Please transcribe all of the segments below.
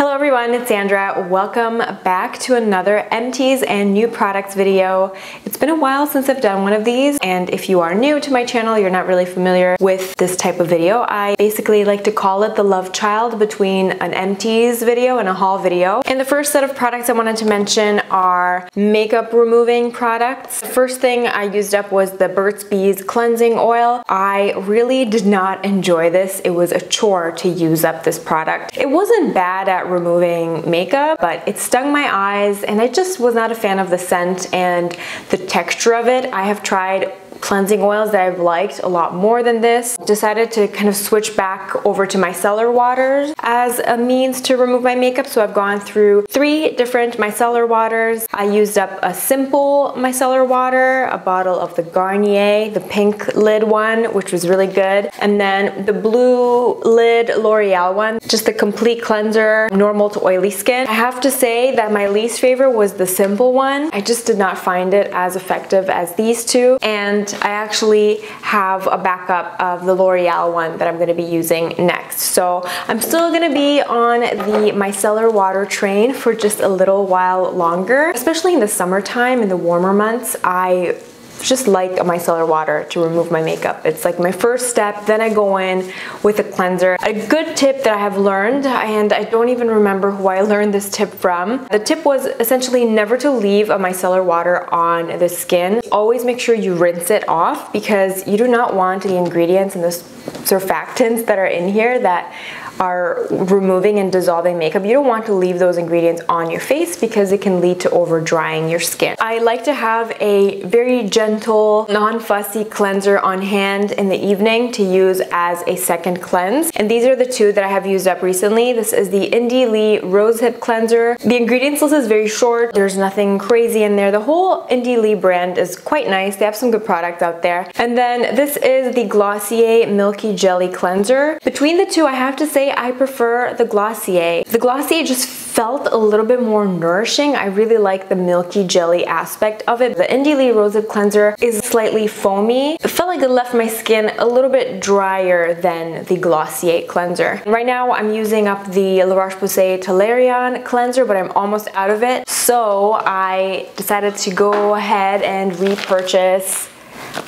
Hello everyone, it's Sandra. Welcome back to another Empties and new products video. It's been a while since I've done one of these, and if you are new to my channel, you're not really familiar with this type of video. I basically like to call it the love child between an Empties video and a haul video. And the first set of products I wanted to mention are makeup removing products. The first thing I used up was the Burt's Bees cleansing oil. I really did not enjoy this. It was a chore to use up this product. It wasn't bad at removing makeup, but it stung my eyes and I just was not a fan of the scent and the texture of it. I have tried cleansing oils that I've liked a lot more than this. Decided to kind of switch back over to micellar waters as a means to remove my makeup. So I've gone through 3 different micellar waters. I used up a simple micellar water, a bottle of the Garnier, the pink lid one, which was really good, and then the blue lid L'Oreal one, just a complete cleanser, normal to oily skin. I have to say that my least favorite was the simple one. I just did not find it as effective as these two, and I actually have a backup of the L'Oreal one that I'm going to be using next. So I'm still going to be on the micellar water train for just a little while longer, especially in the summertime, in the warmer months. I just like a micellar water to remove my makeup. It's like my first step, then I go in with a cleanser. A good tip that I have learned, and I don't even remember who I learned this tip from. The tip was essentially never to leave a micellar water on the skin. Always make sure you rinse it off, because you do not want the ingredients and the surfactants that are in here that are removing and dissolving makeup. You don't want to leave those ingredients on your face because it can lead to over drying your skin. I like to have a very gentle, non-fussy cleanser on hand in the evening to use as a second cleanse. And these are the 2 that I have used up recently. This is the Indie Lee Rosehip cleanser. The ingredients list is very short. There's nothing crazy in there. The whole Indie Lee brand is quite nice. They have some good products out there. And then this is the Glossier Milky Jelly cleanser. Between the 2, I have to say I prefer the Glossier. The Glossier just felt a little bit more nourishing. I really like the milky jelly aspect of it. The Indie Lee Rosehip cleanser is slightly foamy. It felt like it left my skin a little bit drier than the Glossier cleanser. Right now I'm using up the La Roche-Posay Toleriane cleanser, but I'm almost out of it. So I decided to go ahead and repurchase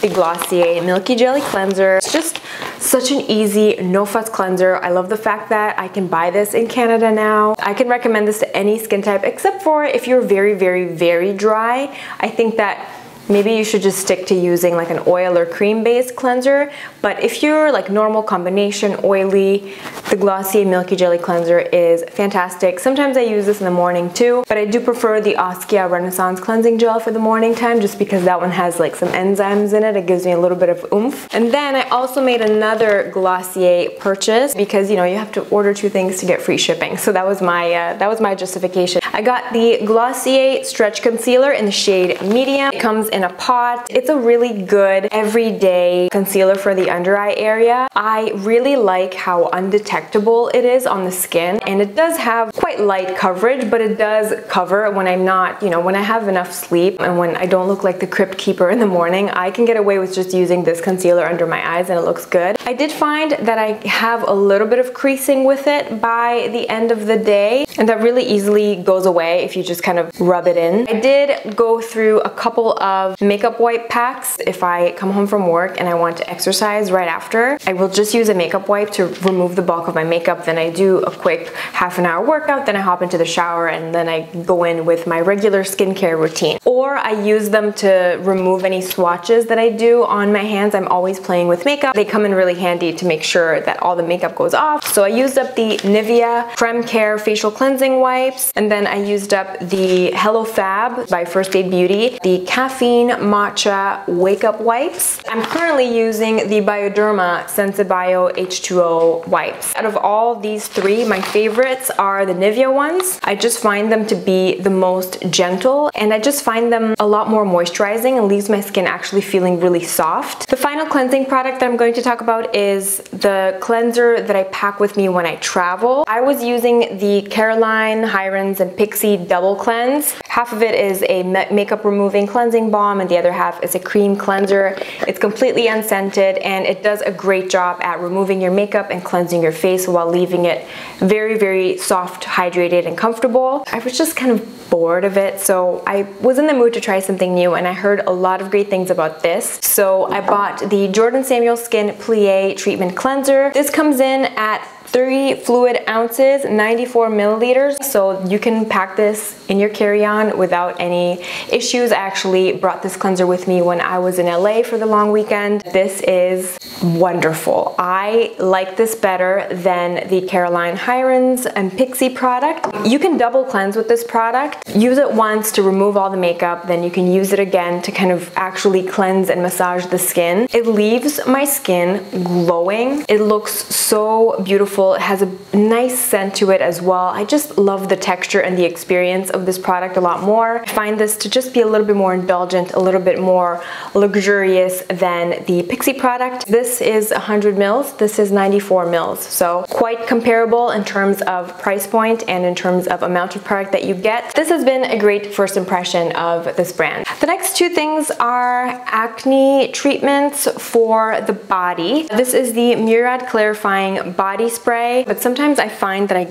the Glossier Milky Jelly cleanser. It's just such an easy, no-fuss cleanser. I love the fact that I can buy this in Canada now. I can recommend this to any skin type, except for if you're very, very, very dry. I think that maybe you should just stick to using like an oil or cream-based cleanser. But if you're like normal combination, oily, the Glossier Milky Jelly cleanser is fantastic. Sometimes I use this in the morning too, but I do prefer the Oskia Renaissance cleansing gel for the morning time, just because that one has like some enzymes in it. It gives me a little bit of oomph. And then I also made another Glossier purchase because, you know, you have to order 2 things to get free shipping. So that was my justification. I got the Glossier Stretch Concealer in the shade medium. It comes in a pot. It's a really good everyday concealer for the under eye area. I really like how undetectable it is on the skin, and it does have quite light coverage, but it does cover when I'm not, you know, when I have enough sleep and when I don't look like the crypt keeper in the morning. I can get away with just using this concealer under my eyes and it looks good. I did find that I have a little bit of creasing with it by the end of the day, and that really easily goes away if you just kind of rub it in. I did go through a couple of makeup wipe packs. If I come home from work and I want to exercise right after, I will just use a makeup wipe to remove the bulk of my makeup. Then I do a quick half-an-hour workout, then I hop into the shower, and then I go in with my regular skincare routine. Or I use them to remove any swatches that I do on my hands. I'm always playing with makeup. They come in really handy to make sure that all the makeup goes off. So I used up the Nivea Creme Care facial cleansing wipes, and then I used up the Hello Fab by First Aid Beauty, the Caffeine Matcha Wake Up Wipes. I'm currently using the Bioderma Sensibio H2O wipes. Out of all these 3, my favorites are the Nivea ones. I just find them to be the most gentle, and I just find find them a lot more moisturizing and leaves my skin actually feeling really soft. The final cleansing product that I'm going to talk about is the cleanser that I pack with me when I travel. I was using the Caroline, Hirons, and Pixi Double Cleanse. Half of it is a makeup removing cleansing balm and the other half is a cream cleanser. It's completely unscented and it does a great job at removing your makeup and cleansing your face while leaving it very, very soft, hydrated, and comfortable. I was just kind of bored of it, so I was in the mood to try something new and I heard a lot of great things about this. So I bought the Jordan Samuel Skin Plie Treatment Cleanser. This comes in at 30 fluid ounces, 94 milliliters. So you can pack this in your carry-on without any issues. I actually brought this cleanser with me when I was in LA for the long weekend. This is wonderful. I like this better than the Caroline, Hirons, and Pixi product. You can double cleanse with this product. Use it once to remove all the makeup, then you can use it again to kind of actually cleanse and massage the skin. It leaves my skin glowing. It looks so beautiful. It has a nice scent to it as well. I just love the texture and the experience of this product a lot more. I find this to just be a little bit more indulgent, a little bit more luxurious than the Pixi product. This is 100 mils, this is 94 mils. So quite comparable in terms of price point and in terms of amount of product that you get. This has been a great first impression of this brand. The next two things are acne treatments for the body. This is the Murad Clarifying Body Spray, but sometimes I find that I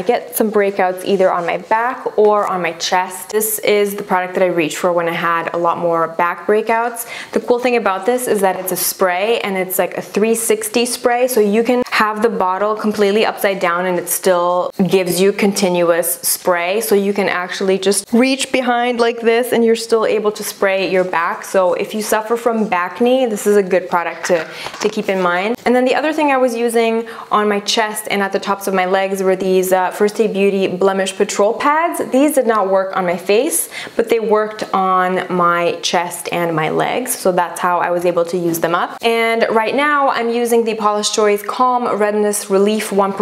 get some breakouts either on my back or on my chest. This is the product that I reached for when I had a lot more back breakouts. The cool thing about this is that it's a spray and it's like a 360 spray, so you can have the bottle completely upside down and it still gives you continuous spray. So you can actually just reach behind like this and you're still able to spray your back. So if you suffer from acne, this is a good product to keep in mind. And then the other thing I was using on my chest and at the tops of my legs were these First Aid Beauty Blemish Patrol Pads. These did not work on my face, but they worked on my chest and my legs. So that's how I was able to use them up. And right now I'm using the Paula's Choice Calm Redness Relief 1%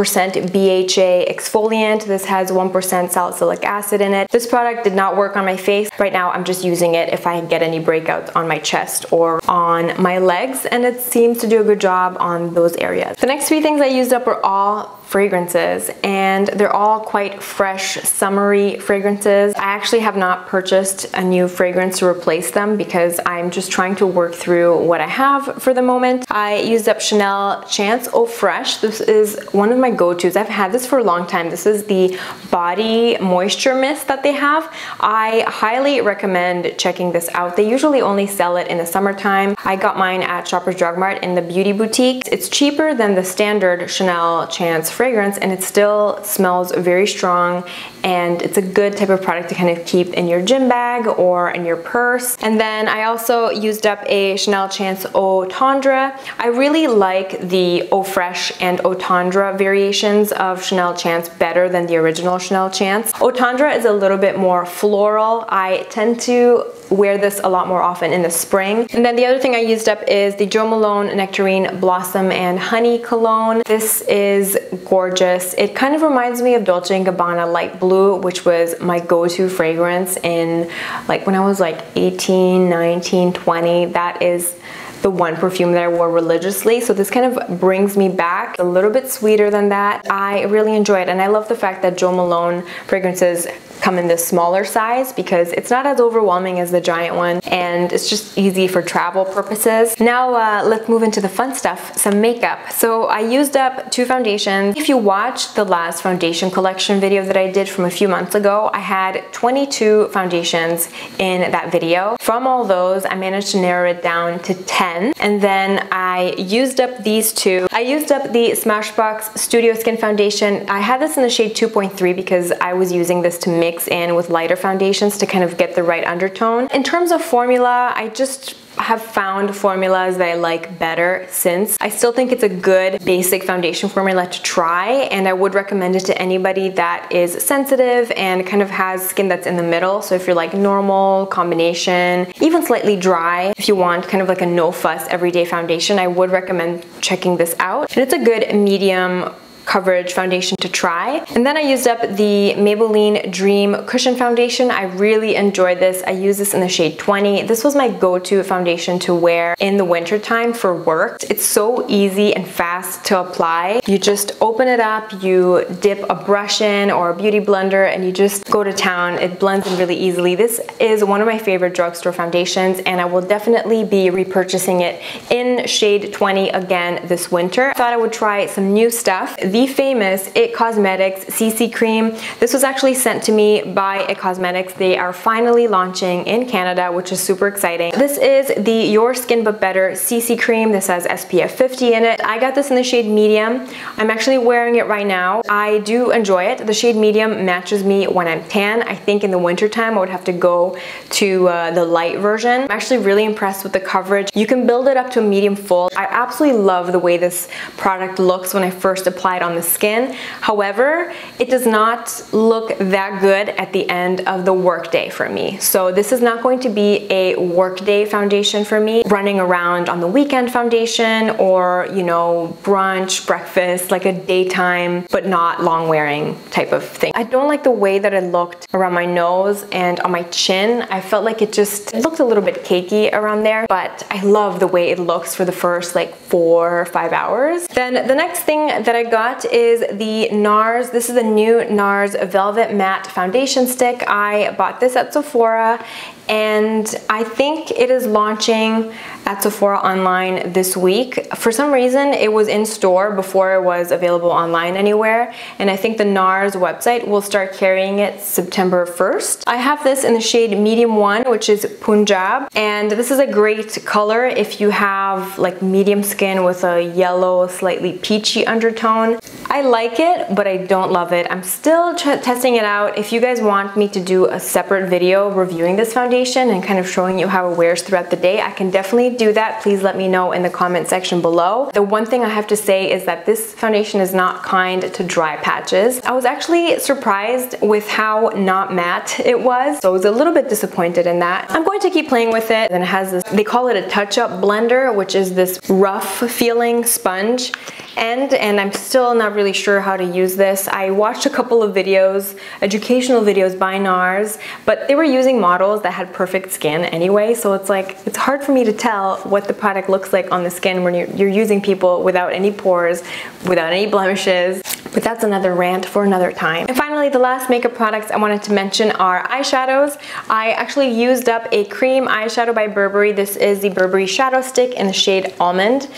BHA Exfoliant. This has 1% salicylic acid in it. This product did not work on my face. Right now I'm just using it if I get any breakouts on my chest or on my legs, and it seems to do a good job on those areas. The next three things I used up were all fragrances, and they're all quite fresh, summery fragrances. I actually have not purchased a new fragrance to replace them because I'm just trying to work through what I have for the moment. I used up Chanel Chance Eau Fresh. This is one of my go-tos. I've had this for a long time. This is the body moisture mist that they have. I highly recommend checking this out. They usually only sell it in the summertime. I got mine at Shoppers Drug Mart in the beauty boutique. It's cheaper than the standard Chanel Chance fragrance and it still smells very strong, and it's a good type of product to kind of keep in your gym bag or in your purse. And then I also used up a Chanel Chance Eau Tendre. I really like the Eau Fresh and Eau Tendre variations of Chanel Chance better than the original Chanel Chance. Eau Tendre is a little bit more floral. I tend to wear this a lot more often in the spring. And then the other thing I used up is the Jo Malone Nectarine Blossom and Honey Cologne. This is gorgeous. It kind of reminds me of Dolce & Gabbana Light Blue, which was my go-to fragrance in like when I was like 18, 19, 20. That is the one perfume that I wore religiously. So this kind of brings me back, a little bit sweeter than that. I really enjoy it, and I love the fact that Jo Malone fragrances come in this smaller size because it's not as overwhelming as the giant one and it's just easy for travel purposes. Now let's move into the fun stuff, some makeup. So I used up two foundations. If you watched the last foundation collection video that I did from a few months ago, I had 22 foundations in that video. From all those, I managed to narrow it down to 10, and then I used up these two. I used up the Smashbox Studio Skin Foundation. I had this in the shade 2.3 because I was using this to mix in with lighter foundations to kind of get the right undertone. In terms of formula, I just have found formulas that I like better since. I still think it's a good basic foundation formula to try, and I would recommend it to anybody that is sensitive and kind of has skin that's in the middle. So if you're like normal, combination, even slightly dry, if you want kind of like a no fuss everyday foundation, I would recommend checking this out. And it's a good medium coverage foundation to try. And then I used up the Maybelline Dream Cushion Foundation. I really enjoyed this. I use this in the shade 20. This was my go-to foundation to wear in the winter time for work. It's so easy and fast to apply. You just open it up, you dip a brush in or a beauty blender, and you just go to town. It blends in really easily. This is one of my favorite drugstore foundations, and I will definitely be repurchasing it in shade 20 again this winter. I thought I would try some new stuff. The famous It Cosmetics CC Cream. This was actually sent to me by It Cosmetics. They are finally launching in Canada, which is super exciting. This is the Your Skin But Better CC Cream. This has SPF 50 in it. I got this in the shade medium. I'm actually wearing it right now. I do enjoy it. The shade medium matches me when I'm tan. I think in the winter time I would have to go to the light version. I'm actually really impressed with the coverage. You can build it up to a medium full. I absolutely love the way this product looks when I first apply it on the skin. However, it does not look that good at the end of the workday for me. So this is not going to be a workday foundation for me. Running around on the weekend foundation, or you know, brunch, breakfast, like a daytime but not long wearing type of thing. I don't like the way that it looked around my nose and on my chin. I felt like it looked a little bit cakey around there, but I love the way it looks for the first like 4 or 5 hours. Then the next thing that I got is the NARS. This is the new NARS Velvet Matte Foundation Stick. I bought this at Sephora, and I think it is launching at Sephora online this week. For some reason, it was in store before it was available online anywhere, and I think the NARS website will start carrying it September 1st. I have this in the shade medium 1, which is Punjab, and this is a great color if you have like medium skin with a yellow, slightly peachy undertone. I like it, but I don't love it. I'm still testing it out. If you guys want me to do a separate video reviewing this foundation and kind of showing you how it wears throughout the day, I can definitely do that. Please let me know in the comment section below. The one thing I have to say is that this foundation is not kind to dry patches. I was actually surprised with how not matte it was, so I was a little bit disappointed in that. I'm going to keep playing with it. And it has this, they call it a touch-up blender, which is this rough feeling sponge. And I'm still not really sure how to use this. I watched a couple of videos, educational videos by NARS, but they were using models that had perfect skin anyway, so it's like, it's hard for me to tell what the product looks like on the skin when you're using people without any pores, without any blemishes. But that's another rant for another time. And finally, the last makeup products I wanted to mention are eyeshadows. I actually used up a cream eyeshadow by Burberry. This is the Burberry Shadow Stick in the shade Almond.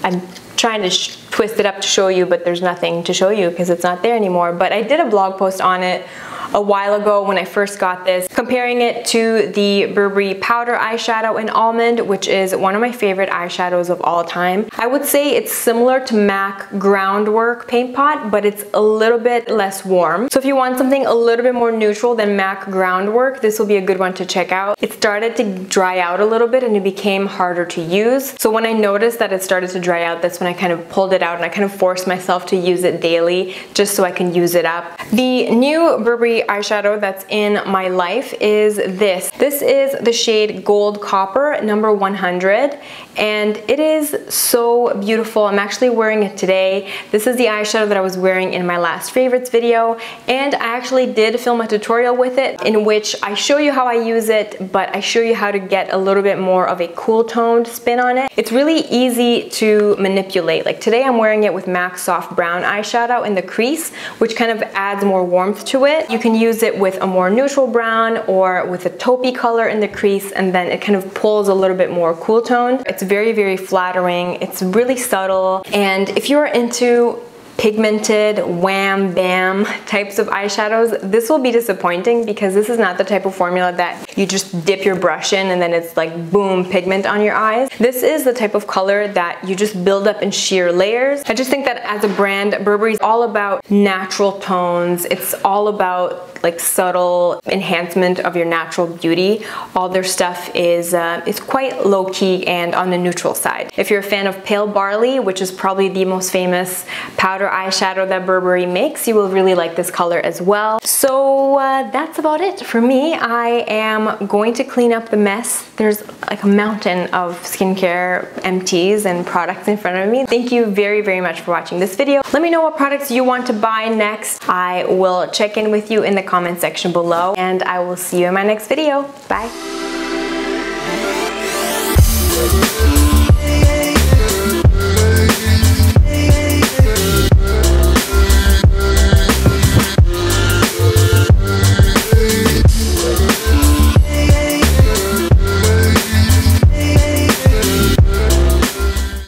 I'm trying to twist it up to show you, but there's nothing to show you because it's not there anymore. But I did a blog post on it a while ago when I first got this, comparing it to the Burberry powder eyeshadow in Almond, which is one of my favorite eyeshadows of all time. I would say it's similar to MAC Groundwork Paint Pot, but it's a little bit less warm. So if you want something a little bit more neutral than MAC Groundwork, this will be a good one to check out. It started to dry out a little bit and it became harder to use. So when I noticed that it started to dry out, that's when I kind of pulled it out and I kind of forced myself to use it daily just so I can use it up. The new Burberry eyeshadow that's in my life is this. This is the shade Gold Copper number 100, and it is so beautiful. I'm actually wearing it today. This is the eyeshadow that I was wearing in my last favorites video, and I actually did film a tutorial with it in which I show you how I use it, but I show you how to get a little bit more of a cool toned spin on it. It's really easy to manipulate. Like today I'm wearing it with MAC Soft Brown eyeshadow in the crease, which kind of adds more warmth to it. You can use it with a more neutral brown or with a taupey color in the crease, and then it kind of pulls a little bit more cool toned. It's very, very flattering. It's really subtle, and if you're into pigmented wham bam types of eyeshadows, this will be disappointing because this is not the type of formula that you just dip your brush in and then it's like boom, pigment on your eyes. This is the type of color that you just build up in sheer layers. I just think that as a brand, Burberry is all about natural tones. It's all about like subtle enhancement of your natural beauty. All their stuff is quite low-key and on the neutral side. If you're a fan of Pale Barley, which is probably the most famous powder particular eyeshadow that Burberry makes. You will really like this color as well. So that's about it for me. I am going to clean up the mess. There's like a mountain of skincare empties and products in front of me. Thank you very, very much for watching this video. Let me know what products you want to buy next. I will check in with you in the comment section below, and I will see you in my next video. Bye.